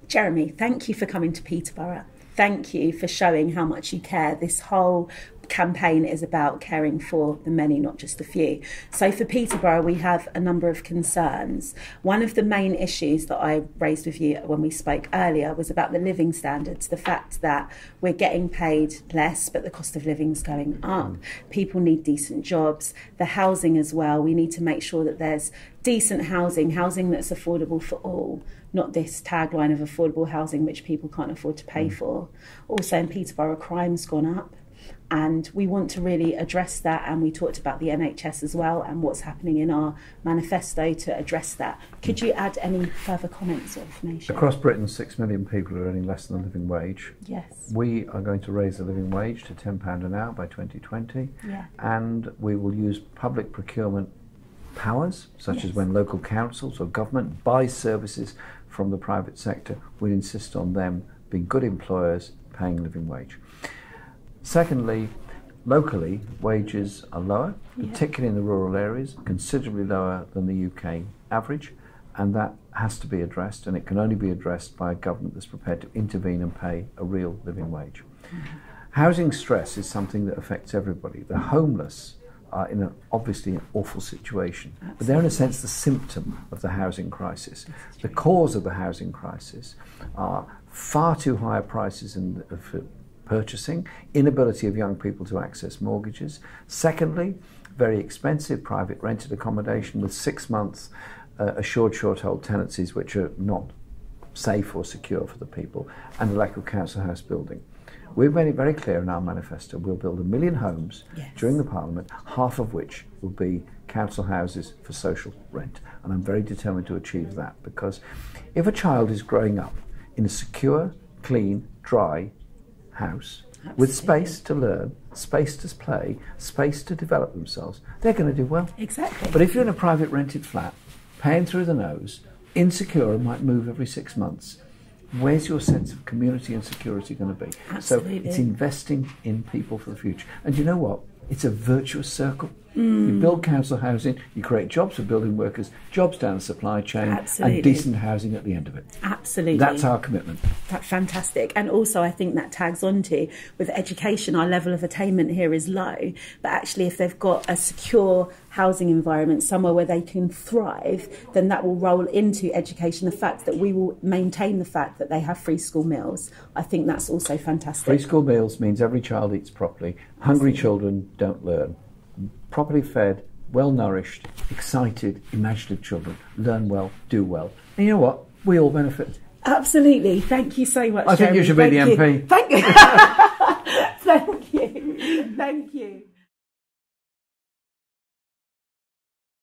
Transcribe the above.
Jeremy, thank you for coming to Peterborough. Thank you for showing how much you care. This whole campaign is about caring for the many, not just the few. So for Peterborough, we have a number of concerns. One of the main issues that I raised with you when we spoke earlier was about the living standards, the fact that we're getting paid less, but the cost of living's going up. People need decent jobs, the housing as well. We need to make sure that there's decent housing that's affordable for all, not this tagline of affordable housing which people can't afford to pay for. Also in Peterborough, crime's gone up. And we want to really address that, and we talked about the NHS as well and what's happening in our manifesto to address that. Could you add any further comments or information? Across Britain, 6 million people are earning less than the living wage. Yes. We are going to raise the living wage to £10 an hour by 2020, and we will use public procurement powers, such as when local councils or government buy services from the private sector. We insist on them being good employers, paying living wage. Secondly, locally, wages are lower, particularly in the rural areas, considerably lower than the UK average, and that has to be addressed, and it can only be addressed by a government that's prepared to intervene and pay a real living wage. Housing stress is something that affects everybody. The homeless are in obviously an awful situation, but they're in a sense the symptom of the housing crisis. The cause of the housing crisis are far too high prices of purchasing, inability of young people to access mortgages. Secondly, very expensive private rented accommodation with 6 months assured short-hold tenancies which are not safe or secure for the people, and the lack of council house building. We've made it very clear in our manifesto we'll build 1 million homes during the Parliament, half of which will be council houses for social rent. And I'm very determined to achieve that, because if a child is growing up in a secure, clean, dry house with space to learn, space to play, space to develop themselves, they're going to do well. Exactly. But if you're in a private rented flat, paying through the nose, insecure and might move every 6 months, where's your sense of community and security going to be? Absolutely. So it's investing in people for the future. And you know what? It's a virtuous circle. You build council housing, you create jobs for building workers, jobs down the supply chain, and decent housing at the end of it. Absolutely. That's our commitment. That's fantastic. And also I think that tags onto, with education, our level of attainment here is low, but actually if they've got a secure housing environment, somewhere where they can thrive, then that will roll into education. The fact that we will maintain the fact that they have free school meals, I think that's also fantastic. Free school meals means every child eats properly. Hungry children don't learn. Properly fed, well nourished, excited, imaginative children learn well, do well. And you know what? We all benefit. Absolutely. Thank you so much, I think Jeremy. you should be the MP. Thank you. Thank you. Thank you.